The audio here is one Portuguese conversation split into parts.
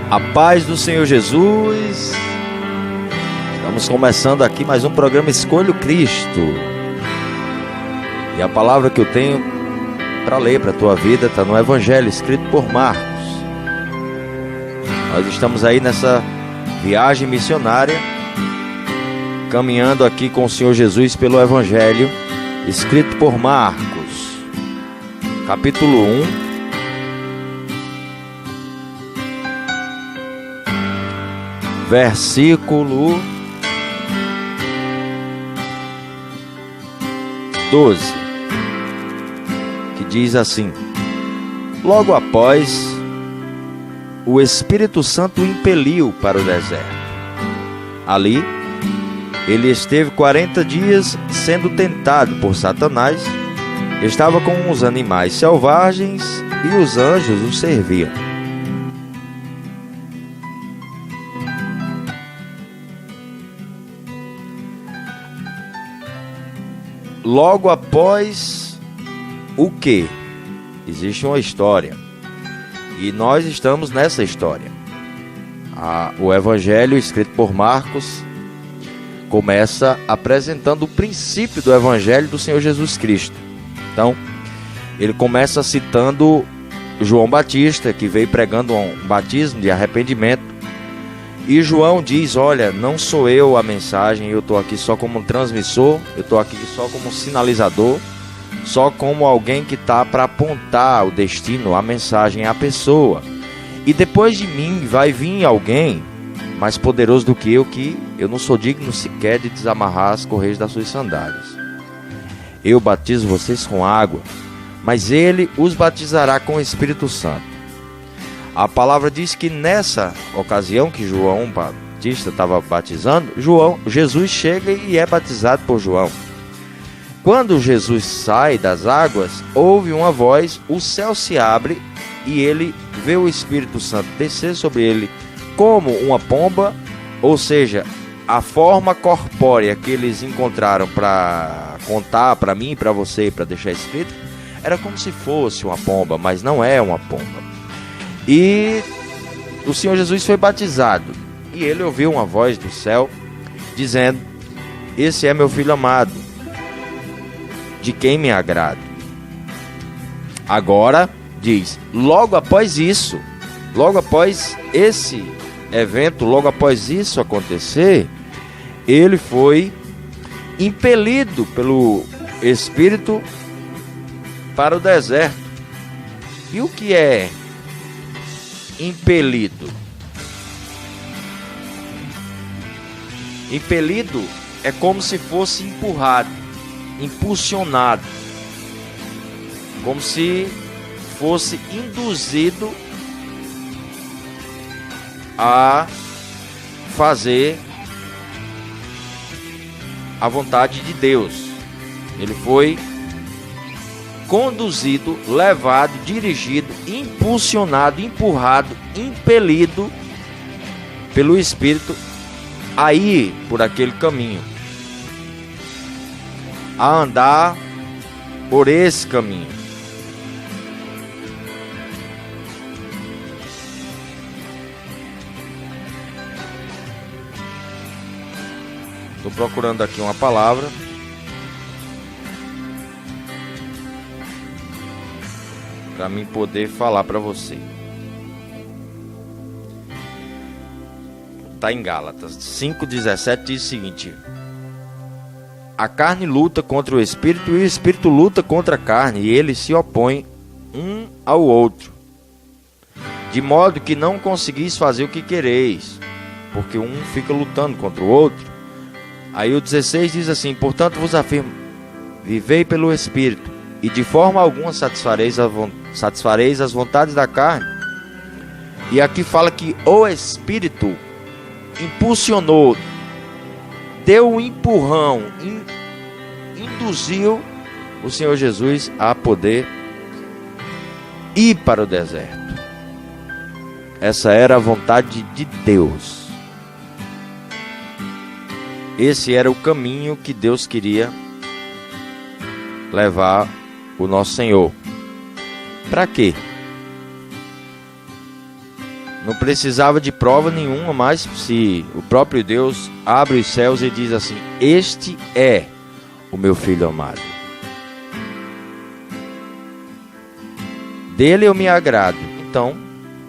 A paz do Senhor Jesus. Estamos começando aqui mais um programa Escolha o Cristo. E a palavra que eu tenho para ler para a tua vida está no Evangelho escrito por Marcos. Nós estamos aí nessa viagem missionária, caminhando aqui com o Senhor Jesus pelo Evangelho escrito por Marcos, capítulo 1. Versículo 12, que diz assim: Logo após, o Espírito Santo o impeliu para o deserto. Ali, ele esteve 40 dias sendo tentado por Satanás. Estava com os animais selvagens e os anjos o serviam. Logo após o que? Existe uma história. E nós estamos nessa história. O Evangelho escrito por Marcos começa apresentando o princípio do Evangelho do Senhor Jesus Cristo. Então, ele começa citando João Batista, que veio pregando um batismo de arrependimento. E João diz: olha, não sou eu a mensagem, eu estou aqui só como um transmissor, eu estou aqui só como um sinalizador, só como alguém que está para apontar o destino, a mensagem, a pessoa. E depois de mim vai vir alguém mais poderoso do que eu não sou digno sequer de desamarrar as correias das suas sandálias. Eu batizo vocês com água, mas ele os batizará com o Espírito Santo. A palavra diz que nessa ocasião que João Batista estava batizando, Jesus chega e é batizado por João. Quando Jesus sai das águas, ouve uma voz, o céu se abre e ele vê o Espírito Santo descer sobre ele como uma pomba, ou seja, a forma corpórea que eles encontraram para contar para mim, para você, para deixar escrito, era como se fosse uma pomba, mas não é uma pomba. E o Senhor Jesus foi batizado. E ele ouviu uma voz do céu dizendo: Esse é meu filho amado, de quem me agrado. Agora diz, logo após isso, logo após esse evento, logo após isso acontecer, ele foi impelido pelo Espírito para o deserto. E o que é impelido? Impelido é como se fosse empurrado, impulsionado, como se fosse induzido a fazer a vontade de Deus. Ele foi conduzido, levado, dirigido, impulsionado, empurrado, impelido pelo Espírito a ir por aquele caminho, a andar por esse caminho. Estou procurando aqui uma palavra para mim poder falar para você. Está em Gálatas 5,17, diz o seguinte: a carne luta contra o Espírito e o Espírito luta contra a carne, e eles se opõem um ao outro, de modo que não conseguis fazer o que quereis, porque um fica lutando contra o outro. Aí o 16 diz assim: portanto vos afirmo, vivei pelo Espírito, e de forma alguma satisfareis as vontades da carne. E aqui fala que o Espírito impulsionou, deu um empurrão, induziu o Senhor Jesus a poder ir para o deserto. Essa era a vontade de Deus. Esse era o caminho que Deus queria levar o nosso Senhor. Para quê? não precisava de prova nenhuma, mas se o próprio Deus abre os céus e diz assim: este é o meu filho amado, dele eu me agrado. Então,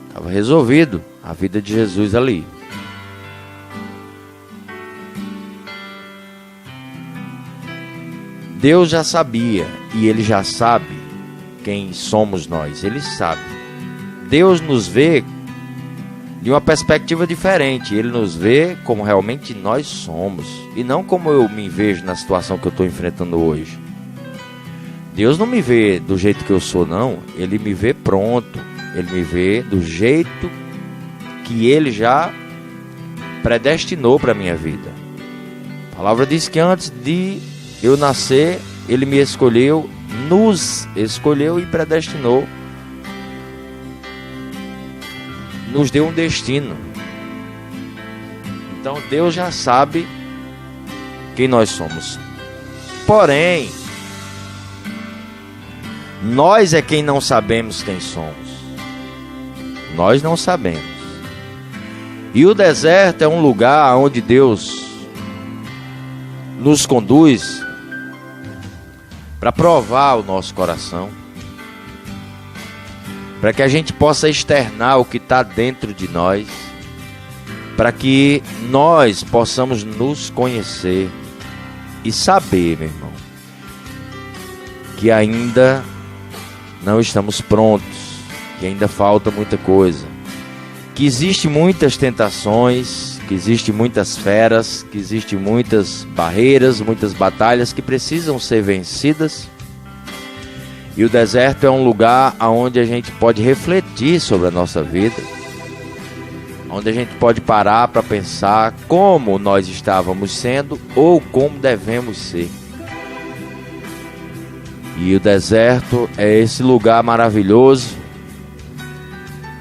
estava resolvido a vida de Jesus ali. Deus já sabia, e Ele já sabe quem somos nós. Ele sabe. Deus nos vê de uma perspectiva diferente. Ele nos vê como realmente nós somos, e não como eu me vejo na situação que eu estou enfrentando hoje. Deus não me vê do jeito que eu sou, não. Ele me vê pronto. Ele me vê do jeito que Ele já predestinou para a minha vida. A palavra diz que antes de eu nascer, Ele me escolheu, nos escolheu e predestinou. Nos deu um destino. Então Deus já sabe quem nós somos. Porém, nós é quem não sabemos quem somos. Nós não sabemos. E o deserto é um lugar onde Deus nos conduz para provar o nosso coração, para que a gente possa externar o que está dentro de nós, para que nós possamos nos conhecer e saber, meu irmão, que ainda não estamos prontos, que ainda falta muita coisa, que existem muitas tentações, que existem muitas feras, que existem muitas barreiras, muitas batalhas que precisam ser vencidas. E o deserto é um lugar onde a gente pode refletir sobre a nossa vida, onde a gente pode parar para pensar como nós estávamos sendo ou como devemos ser. E o deserto é esse lugar maravilhoso,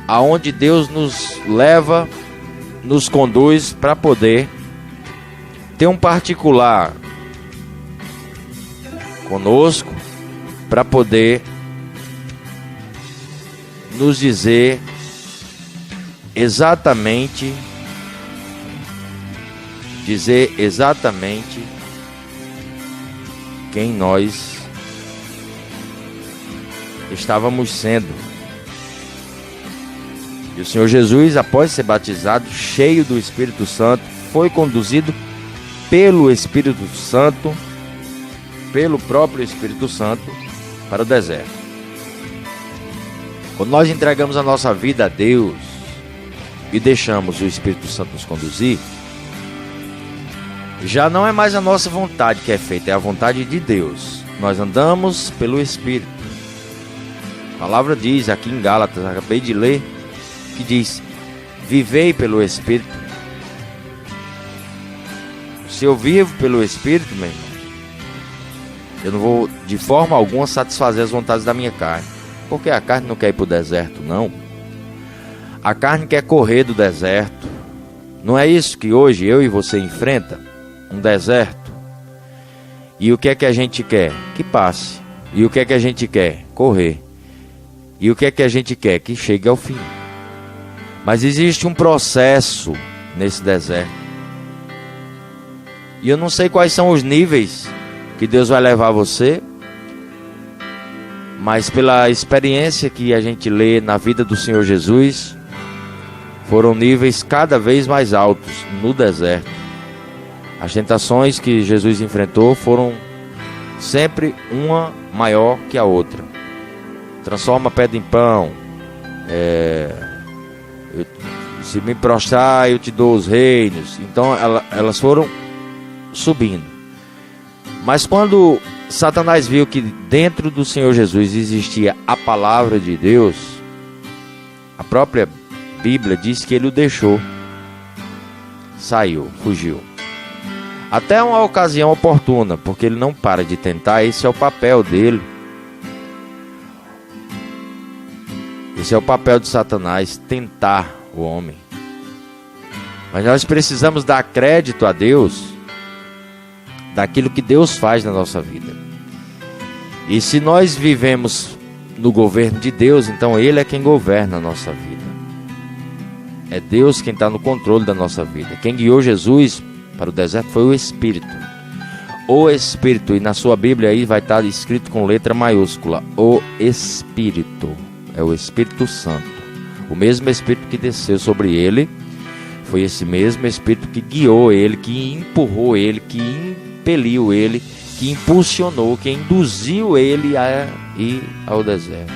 aonde Deus nos leva, nos conduz para poder ter um particular conosco, para poder nos dizer exatamente quem nós estávamos sendo. E o Senhor Jesus, após ser batizado, cheio do Espírito Santo, foi conduzido pelo Espírito Santo, pelo próprio Espírito Santo, para o deserto. Quando nós entregamos a nossa vida a Deus e deixamos o Espírito Santo nos conduzir, já não é mais a nossa vontade que é feita, é a vontade de Deus. Nós andamos pelo Espírito. A palavra diz aqui em Gálatas, acabei de ler, que diz: vivei pelo Espírito. Se eu vivo pelo Espírito, meu irmão, eu não vou de forma alguma satisfazer as vontades da minha carne, porque a carne não quer ir para o deserto, não. A carne quer correr do deserto. Não é isso que hoje eu e você enfrenta? Um deserto. E o que é que a gente quer? Que passe. E o que é que a gente quer? Correr. E o que é que a gente quer? Que chegue ao fim. Mas existe um processo nesse deserto. E eu não sei quais são os níveis que Deus vai levar você, mas pela experiência que a gente lê na vida do Senhor Jesus, foram níveis cada vez mais altos no deserto. As tentações que Jesus enfrentou foram sempre uma maior que a outra. Transforma pedra em pão. Se me prostrar, eu te dou os reinos. Então elas foram subindo. Mas quando Satanás viu que dentro do Senhor Jesus existia a palavra de Deus, a própria Bíblia diz que ele o deixou, saiu, fugiu. Até uma ocasião oportuna, porque ele não para de tentar. Esse é o papel dele. Esse é o papel de Satanás, tentar o homem. Mas nós precisamos dar crédito a Deus daquilo que Deus faz na nossa vida. E se nós vivemos no governo de Deus, então Ele é quem governa a nossa vida. É Deus quem está no controle da nossa vida. Quem guiou Jesus para o deserto foi o Espírito. O Espírito, e na sua Bíblia aí vai estar escrito com letra maiúscula, o Espírito, é o Espírito Santo. O mesmo Espírito que desceu sobre ele, foi esse mesmo Espírito que guiou ele, que empurrou ele, que impeliu ele, que impulsionou, que induziu ele a ir ao deserto.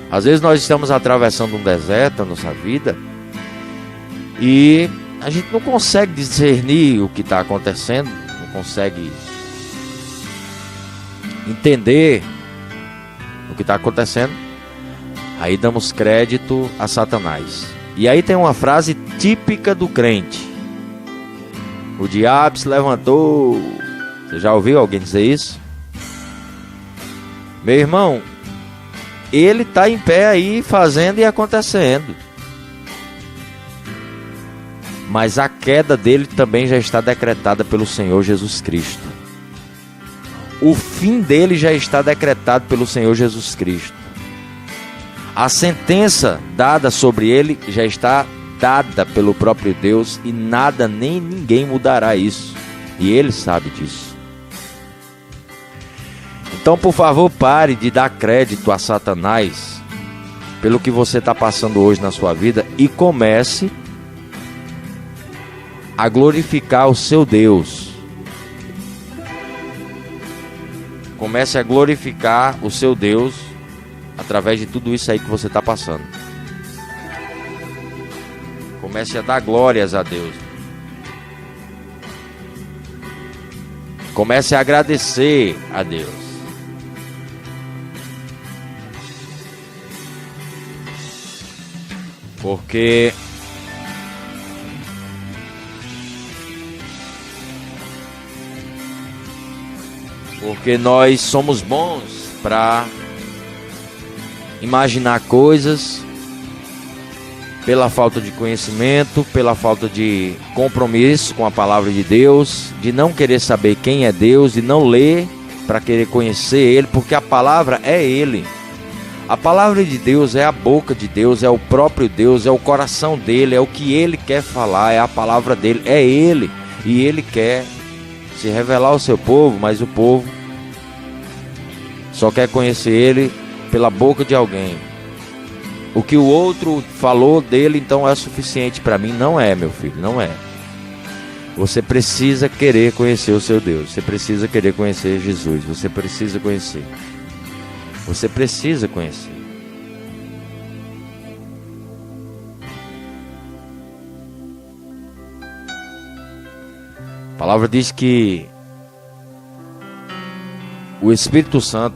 Às vezes nós estamos atravessando um deserto na nossa vida e a gente não consegue discernir o que está acontecendo, não consegue entender o que está acontecendo. Aí damos crédito a Satanás. E aí tem uma frase típica do crente: o diabo se levantou. Você já ouviu alguém dizer isso? Meu irmão, ele está em pé aí fazendo e acontecendo. Mas a queda dele também já está decretada pelo Senhor Jesus Cristo. O fim dele já está decretado pelo Senhor Jesus Cristo. A sentença dada sobre ele já está dada pelo próprio Deus e nada nem ninguém mudará isso. E ele sabe disso. Então, por favor, pare de dar crédito a Satanás pelo que você está passando hoje na sua vida e comece a glorificar o seu Deus. Comece a glorificar o seu Deus através de tudo isso aí que você está passando. Comece a dar glórias a Deus. Comece a agradecer a Deus. Porque nós somos bons para imaginar coisas pela falta de conhecimento, pela falta de compromisso com a palavra de Deus, de não querer saber quem é Deus, de não ler para querer conhecer Ele, porque a palavra é Ele. A palavra de Deus é a boca de Deus, é o próprio Deus, é o coração dele, é o que Ele quer falar, é a palavra dele, é Ele. E Ele quer se revelar ao seu povo, mas o povo só quer conhecer Ele pela boca de alguém. O que o outro falou dele então é suficiente para mim. Não é, meu filho, não é. Você precisa querer conhecer o seu Deus. Você precisa querer conhecer Jesus. Você precisa conhecer. Você precisa conhecer. A palavra diz que o Espírito Santo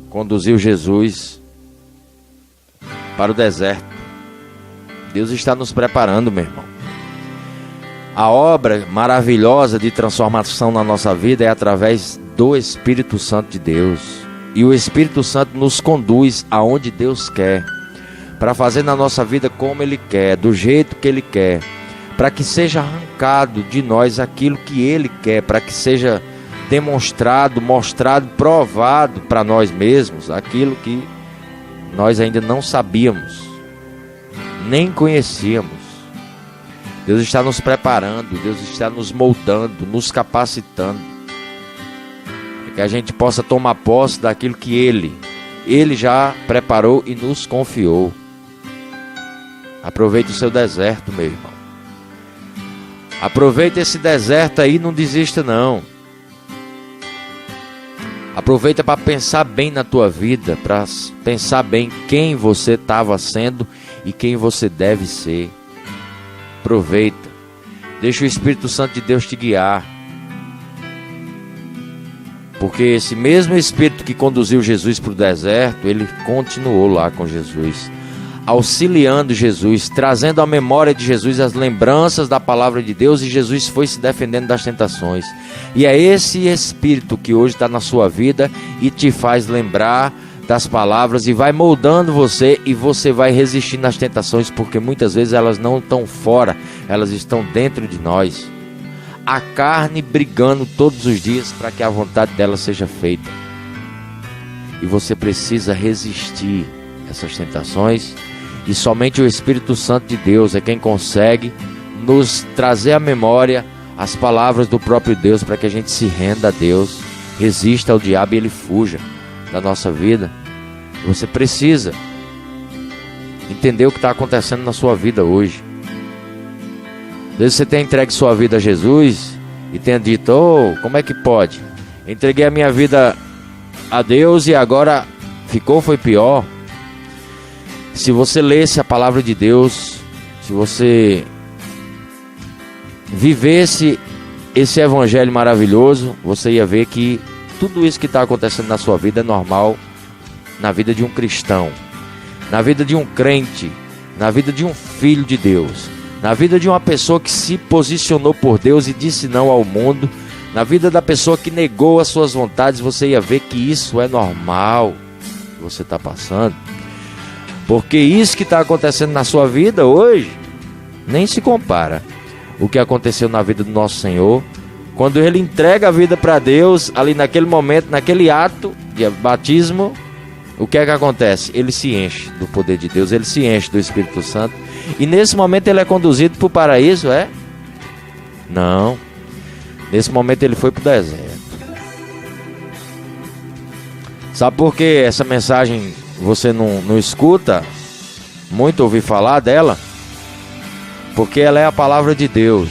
conduziu Jesus para o deserto. Deus está nos preparando, meu irmão. A obra maravilhosa de transformação na nossa vida é através do Espírito Santo de Deus. E o Espírito Santo nos conduz aonde Deus quer, para fazer na nossa vida como Ele quer, do jeito que Ele quer, para que seja arrancado de nós aquilo que Ele quer, para que seja demonstrado, mostrado, provado para nós mesmos aquilo que nós ainda não sabíamos, nem conhecíamos. Deus está nos preparando, Deus está nos moldando, nos capacitando, para que a gente possa tomar posse daquilo que Ele já preparou e nos confiou. Aproveite o seu deserto, meu irmão. Aproveite esse deserto aí, não desista não. Aproveita para pensar bem na tua vida, para pensar bem quem você estava sendo e quem você deve ser. Aproveita. Deixa o Espírito Santo de Deus te guiar. Porque esse mesmo Espírito que conduziu Jesus para o deserto, ele continuou lá com Jesus, auxiliando Jesus, trazendo à memória de Jesus as lembranças da palavra de Deus, e Jesus foi se defendendo das tentações. E é esse Espírito que hoje está na sua vida e te faz lembrar das palavras e vai moldando você, e você vai resistir nas tentações, porque muitas vezes elas não estão fora, elas estão dentro de nós. A carne brigando todos os dias para que a vontade dela seja feita. E você precisa resistir essas tentações E somente o Espírito Santo de Deus é quem consegue nos trazer à memória as palavras do próprio Deus, para que a gente se renda a Deus, resista ao diabo e ele fuja da nossa vida. Você precisa entender o que está acontecendo na sua vida hoje. Às vezes você tem entregue sua vida a Jesus e tem dito: oh, como é que pode? Entreguei a minha vida a Deus e agora foi pior. Se você lesse a palavra de Deus, se você vivesse esse evangelho maravilhoso, você ia ver que tudo isso que está acontecendo na sua vida é normal na vida de um cristão, na vida de um crente, na vida de um filho de Deus, na vida de uma pessoa que se posicionou por Deus e disse não ao mundo, na vida da pessoa que negou as suas vontades. Você ia ver que isso é normal que você está passando, porque isso que está acontecendo na sua vida hoje nem se compara o que aconteceu na vida do nosso Senhor, quando ele entrega a vida para Deus, ali naquele momento, naquele ato de batismo. O que é que acontece? Ele se enche do poder de Deus, ele se enche do Espírito Santo, e nesse momento ele é conduzido para o paraíso, é? Não, nesse momento ele foi para o deserto. Sabe por que essa mensagem você não escuta muito ouvir falar dela? Porque ela é a palavra de Deus.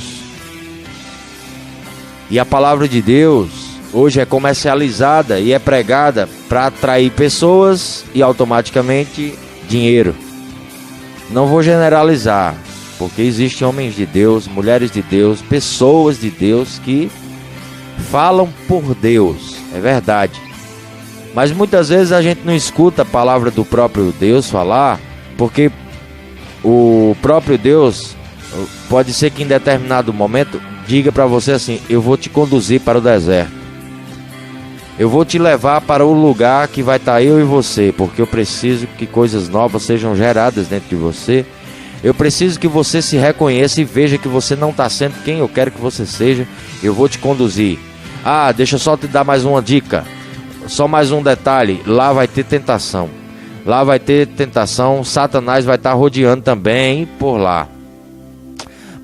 E a palavra de Deus hoje é comercializada e é pregada para atrair pessoas e automaticamente dinheiro. Não vou generalizar, porque existem homens de Deus, mulheres de Deus, pessoas de Deus que falam por Deus, é verdade. Mas muitas vezes a gente não escuta a palavra do próprio Deus falar, porque o próprio Deus pode ser que em determinado momento diga para você assim: eu vou te conduzir para o deserto, eu vou te levar para o lugar que vai estar eu e você, porque eu preciso que coisas novas sejam geradas dentro de você. Eu preciso que você se reconheça e veja que você não está sendo quem eu quero que você seja. Eu vou te conduzir. Ah, deixa eu só te dar mais uma dica, só mais um detalhe: lá vai ter tentação. Lá vai ter tentação, Satanás vai estar rodeando também por lá.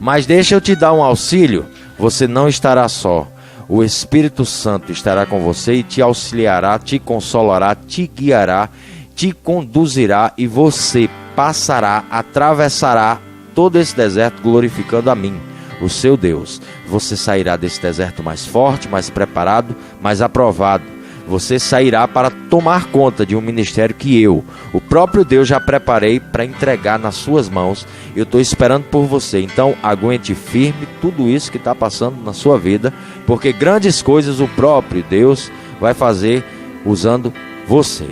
Mas deixa eu te dar um auxílio, você não estará só. O Espírito Santo estará com você e te auxiliará, te consolará, te guiará, te conduzirá, e você passará, atravessará todo esse deserto glorificando a mim, o seu Deus. Você sairá desse deserto mais forte, mais preparado, mais aprovado. Você sairá para tomar conta de um ministério que eu, o próprio Deus, já preparei para entregar nas suas mãos. Eu estou esperando por você. Então aguente firme tudo isso que está passando na sua vida, porque grandes coisas o próprio Deus vai fazer usando você.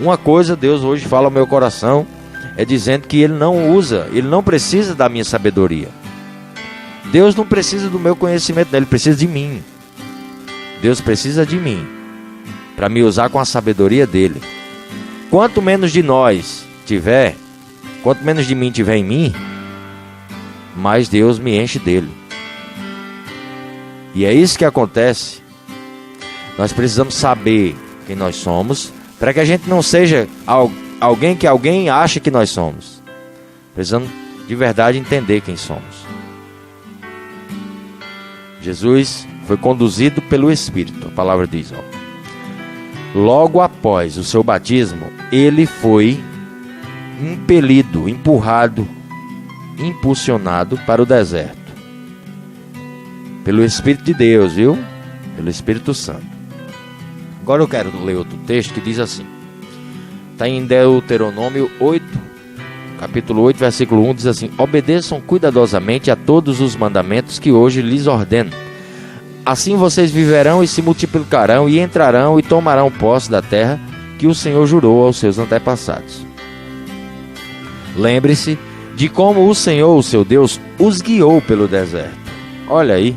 Uma coisa Deus hoje fala ao meu coração, é dizendo que Ele não precisa da minha sabedoria. Deus não precisa do meu conhecimento, Ele precisa de mim. Deus precisa de mim para me usar com a sabedoria dele. Quanto menos de nós tiver, quanto menos de mim tiver em mim, mais Deus me enche dele. E é isso que acontece. Nós precisamos saber quem nós somos, para que a gente não seja alguém que alguém acha que nós somos. Precisamos de verdade entender quem somos. Jesus foi conduzido pelo Espírito, a palavra diz, logo após o seu batismo, ele foi impelido, empurrado, impulsionado para o deserto. Pelo Espírito de Deus, viu? Pelo Espírito Santo. Agora eu quero ler outro texto que diz assim. Está em Deuteronômio 8, capítulo 8, versículo 1, diz assim: obedeçam cuidadosamente a todos os mandamentos que hoje lhes ordeno. Assim vocês viverão e se multiplicarão e entrarão e tomarão posse da terra que o Senhor jurou aos seus antepassados. Lembre-se de como o Senhor, o seu Deus, os guiou pelo deserto. Olha aí.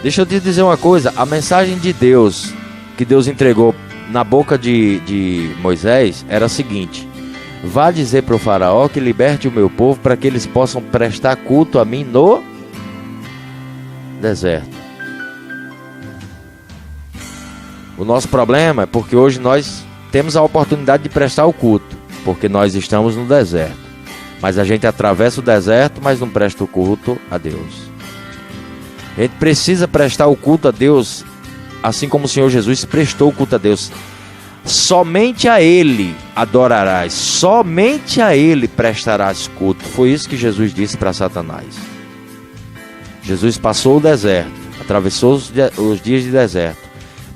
Deixa eu te dizer uma coisa. A mensagem de Deus, que Deus entregou na boca de Moisés, era a seguinte: vá dizer para o faraó que liberte o meu povo para que eles possam prestar culto a mim no deserto. O nosso problema é porque hoje nós temos a oportunidade de prestar o culto. porque nós estamos no deserto. Mas a gente atravessa o deserto, mas não presta o culto a Deus. A gente precisa prestar o culto a Deus, assim como o Senhor Jesus prestou o culto a Deus. Somente a Ele adorarás, somente a Ele prestarás culto. Foi isso que Jesus disse para Satanás. Jesus passou o deserto, atravessou os dias de deserto,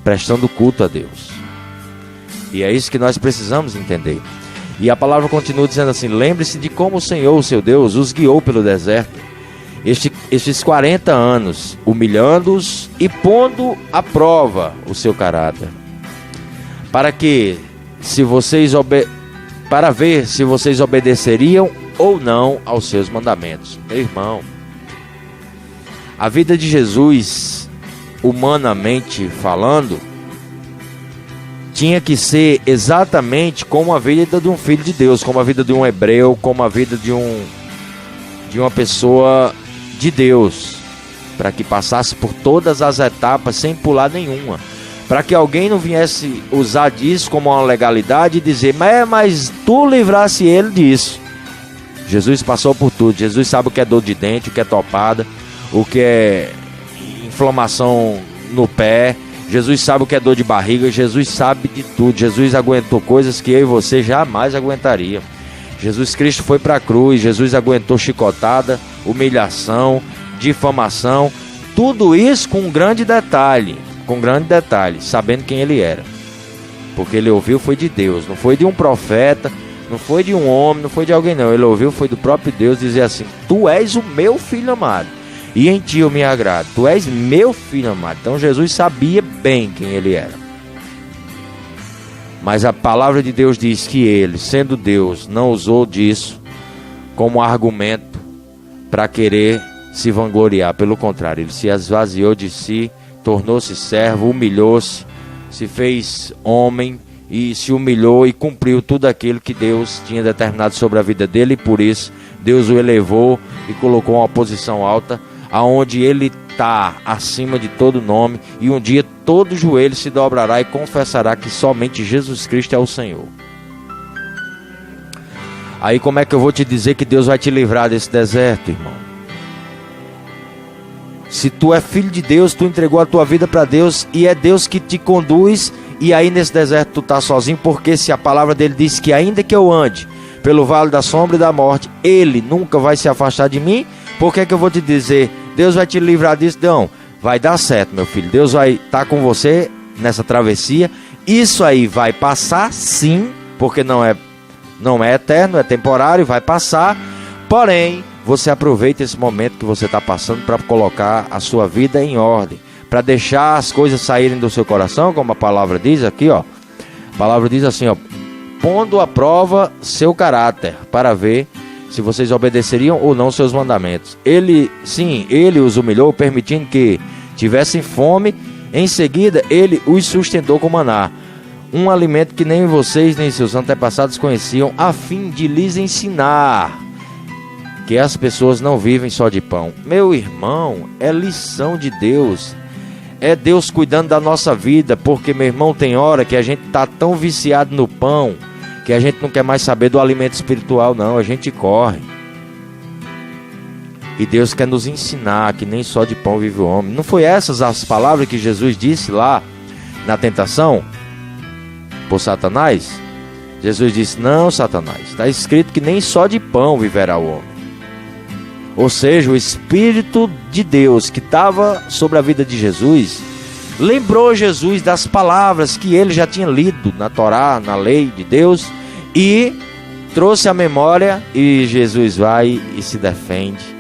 prestando culto a Deus. E é isso que nós precisamos entender. E a palavra continua dizendo assim: lembre-se de como o Senhor, o seu Deus, os guiou pelo deserto estes 40 anos, humilhando-os e pondo à prova o seu caráter, para ver se vocês obedeceriam ou não aos seus mandamentos. Meu irmão, a vida de Jesus, humanamente falando, tinha que ser exatamente como a vida de um filho de Deus, como a vida de um hebreu, como a vida de uma pessoa de Deus, para que passasse por todas as etapas sem pular nenhuma, para que alguém não viesse usar disso como uma legalidade e dizer, mas tu livrasse ele disso. Jesus passou por tudo. Jesus sabe o que é dor de dente, o que é topada, o que é inflamação no pé. Jesus sabe o que é dor de barriga. Jesus sabe de tudo. Jesus aguentou coisas que eu e você jamais aguentaríamos. Jesus Cristo foi para a cruz. Jesus aguentou chicotada, humilhação, difamação, tudo isso com um grande detalhe, sabendo quem ele era, porque ele ouviu foi de Deus, não foi de um profeta, não foi de um homem, não foi de alguém não, ele ouviu foi do próprio Deus dizer assim: tu és o meu filho amado, e em ti eu me agrado, tu és meu filho amado. Então Jesus sabia bem quem ele era, mas a palavra de Deus diz que ele, sendo Deus, não usou disso como argumento para querer se vangloriar. Pelo contrário, ele se esvaziou de si, tornou-se servo, humilhou-se, se fez homem e se humilhou e cumpriu tudo aquilo que Deus tinha determinado sobre a vida dele, e por isso Deus o elevou e colocou uma posição alta, aonde ele está acima de todo nome, e um dia todo joelho se dobrará e confessará que somente Jesus Cristo é o Senhor. Aí como é que eu vou te dizer que Deus vai te livrar desse deserto, irmão? Se tu é filho de Deus, tu entregou a tua vida para Deus, e é Deus que te conduz, e aí nesse deserto tu tá sozinho, porque se a palavra dele diz que ainda que eu ande pelo vale da sombra e da morte, ele nunca vai se afastar de mim, por que eu vou te dizer, Deus vai te livrar disso? Não, vai dar certo, meu filho, Deus vai estar com você nessa travessia, isso aí vai passar sim, porque não é eterno, é temporário, vai passar, porém, você aproveita esse momento que você está passando para colocar a sua vida em ordem, para deixar as coisas saírem do seu coração, como a palavra diz aqui, ó. A palavra diz assim, ó: pondo à prova seu caráter, para ver se vocês obedeceriam ou não seus mandamentos. Ele os humilhou, permitindo que tivessem fome. Em seguida, ele os sustentou com maná, um alimento que nem vocês nem seus antepassados conheciam, a fim de lhes ensinar que as pessoas não vivem só de pão. Meu irmão, é lição de Deus. É Deus cuidando da nossa vida, porque, meu irmão, tem hora que a gente tá tão viciado no pão que a gente não quer mais saber do alimento espiritual, não. A gente corre. E Deus quer nos ensinar que nem só de pão vive o homem. Não foi essas as palavras que Jesus disse lá na tentação por Satanás? Jesus disse: não, Satanás, está escrito que nem só de pão viverá o homem. Ou seja, o Espírito de Deus que estava sobre a vida de Jesus lembrou Jesus das palavras que ele já tinha lido na Torá, na lei de Deus, e trouxe à memória, e Jesus vai e se defende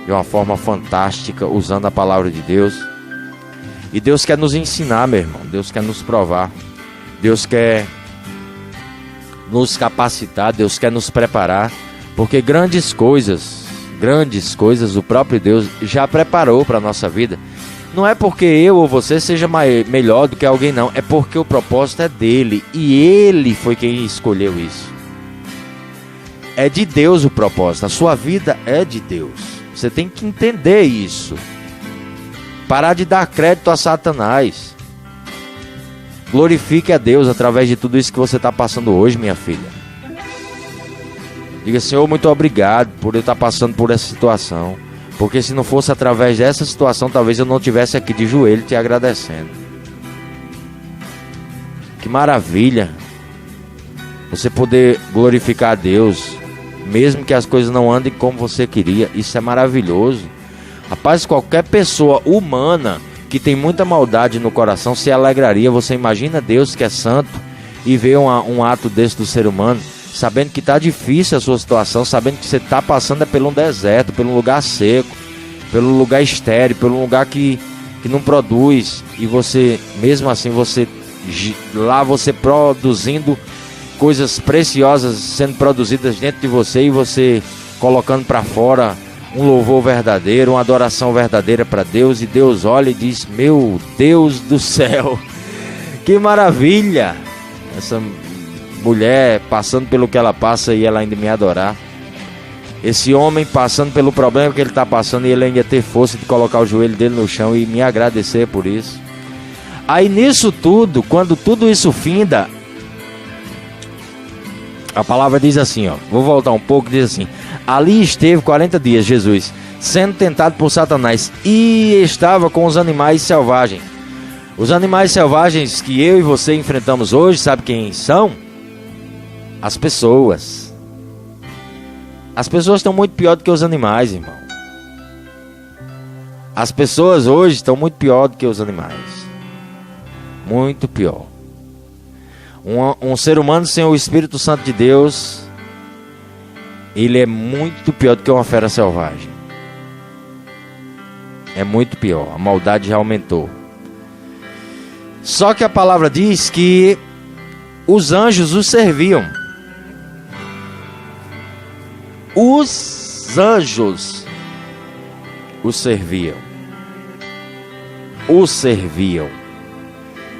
de uma forma fantástica, usando a palavra de Deus. E Deus quer nos ensinar, meu irmão, Deus quer nos provar, Deus quer nos capacitar, Deus quer nos preparar, porque grandes coisas o próprio Deus já preparou para a nossa vida. Não é porque eu ou você seja melhor do que alguém, não. É porque o propósito é dele, e ele foi quem escolheu isso. É de Deus o propósito, a sua vida é de Deus. Você tem que entender isso. Parar de dar crédito a Satanás. Glorifique a Deus através de tudo isso que você está passando hoje, minha filha. Diga: Senhor, muito obrigado por eu estar passando por essa situação. Porque se não fosse através dessa situação, talvez eu não estivesse aqui de joelho te agradecendo. Que maravilha você poder glorificar a Deus, mesmo que as coisas não andem como você queria. Isso é maravilhoso. Rapaz, qualquer pessoa humana que tem muita maldade no coração se alegraria. Você imagina Deus, que é santo, e vê um ato desse do ser humano, sabendo que está difícil a sua situação, sabendo que você está passando por um deserto, por um lugar seco, pelo lugar estéril, pelo lugar que não produz, e você, mesmo assim, você produzindo coisas preciosas sendo produzidas dentro de você, e você colocando para fora um louvor verdadeiro, uma adoração verdadeira para Deus, e Deus olha e diz: meu Deus do céu, que maravilha, essa mulher passando pelo que ela passa e ela ainda me adorar. Esse homem passando pelo problema que ele está passando e ele ainda ter força de colocar o joelho dele no chão e me agradecer por isso. Aí nisso tudo, quando tudo isso finda, a palavra diz assim, ó, vou voltar um pouco, diz assim: ali esteve 40 dias Jesus, sendo tentado por Satanás, e estava com os animais selvagens. Os animais selvagens que eu e você enfrentamos hoje, sabe quem são? As pessoas. As pessoas estão muito pior do que os animais, irmão. As pessoas hoje estão muito pior do que os animais. Muito pior. Um ser humano sem o Espírito Santo de Deus, ele é muito pior do que uma fera selvagem. É muito pior. A maldade já aumentou. Só que a palavra diz que os anjos os serviam. Os anjos os serviam. Os serviam.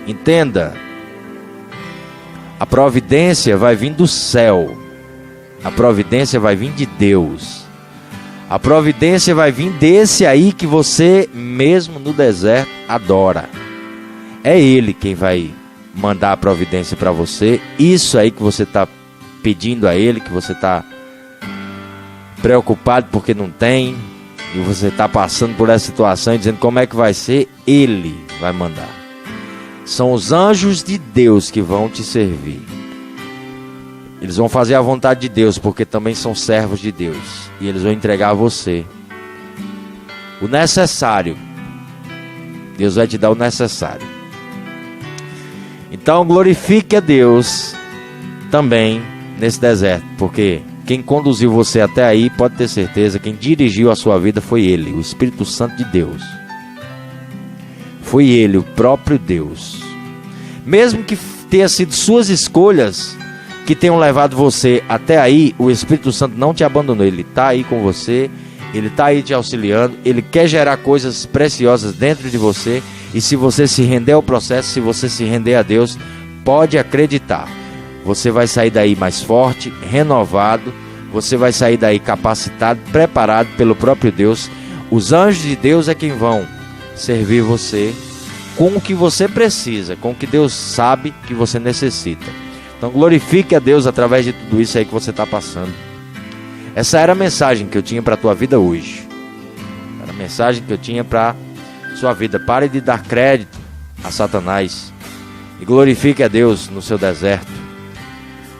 Entenda. A providência vai vir do céu. A providência vai vir de Deus. A providência vai vir desse aí que você mesmo no deserto adora. É Ele quem vai mandar a providência para você. Isso aí que você está pedindo a Ele, que você está preocupado porque não tem, e você está passando por essa situação e dizendo como é que vai ser, Ele vai mandar. São os anjos de Deus que vão te servir. Eles vão fazer a vontade de Deus, porque também são servos de Deus, e eles vão entregar a você o necessário. Deus vai te dar o necessário. Então glorifique a Deus também nesse deserto, porque quem conduziu você até aí, pode ter certeza, quem dirigiu a sua vida foi Ele, o Espírito Santo de Deus. Foi Ele, o próprio Deus. Mesmo que tenha sido suas escolhas que tenham levado você até aí, o Espírito Santo não te abandonou. Ele está aí com você, Ele está aí te auxiliando, Ele quer gerar coisas preciosas dentro de você. E se você se render ao processo, se você se render a Deus, pode acreditar, você vai sair daí mais forte, renovado, você vai sair daí capacitado, preparado pelo próprio Deus. Os anjos de Deus é quem vão servir você com o que você precisa, com o que Deus sabe que você necessita. Então glorifique a Deus através de tudo isso aí que você está passando. Essa era a mensagem que eu tinha para a tua vida hoje. Era a mensagem que eu tinha para sua vida. Pare de dar crédito a Satanás e glorifique a Deus no seu deserto.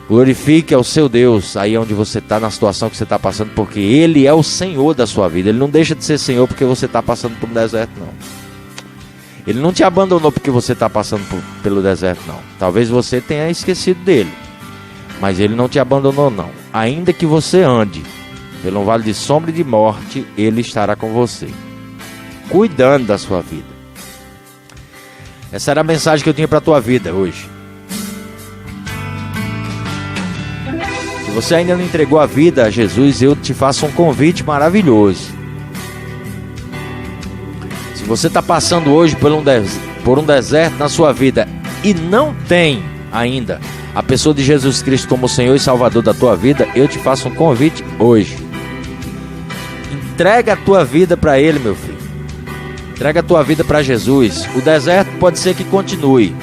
Glorifique ao seu Deus aí onde você está, na situação que você está passando, porque Ele é o Senhor da sua vida. Ele não deixa de ser Senhor porque você está passando por um deserto, não. Ele não te abandonou porque você está passando pelo deserto, não. Talvez você tenha esquecido dele, mas Ele não te abandonou, não. Ainda que você ande pelo vale de sombra e de morte, Ele estará com você, cuidando da sua vida. Essa era a mensagem que eu tinha para a tua vida hoje. Se você ainda não entregou a vida a Jesus, eu te faço um convite maravilhoso. Se você está passando hoje por um deserto na sua vida e não tem ainda a pessoa de Jesus Cristo como Senhor e Salvador da tua vida, eu te faço um convite hoje. Entrega a tua vida para Ele, meu filho. Entrega a tua vida para Jesus. O deserto pode ser que continue,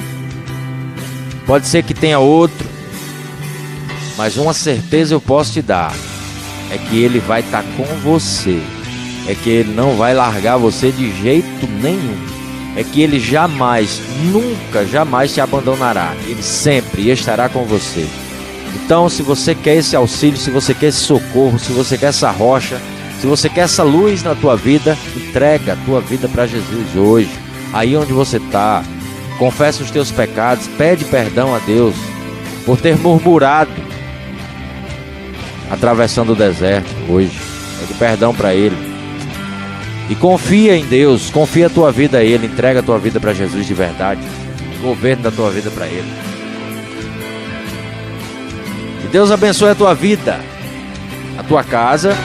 pode ser que tenha outro, mas uma certeza eu posso te dar: é que Ele vai estar com você, é que Ele não vai largar você de jeito nenhum, é que Ele jamais, nunca, jamais te abandonará. Ele sempre estará com você. Então, se você quer esse auxílio, se você quer esse socorro, se você quer essa rocha, se você quer essa luz na tua vida, entrega a tua vida para Jesus hoje. Aí onde você está, confessa os teus pecados, pede perdão a Deus por ter murmurado atravessando o deserto hoje. Pede perdão para Ele. E confia em Deus, confia a tua vida a Ele, entrega a tua vida para Jesus de verdade. O governo da tua vida para Ele. Que Deus abençoe a tua vida, a tua casa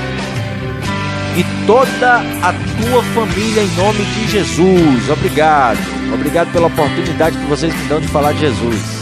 e toda a tua família em nome de Jesus. Obrigado. Obrigado pela oportunidade que vocês me dão de falar de Jesus.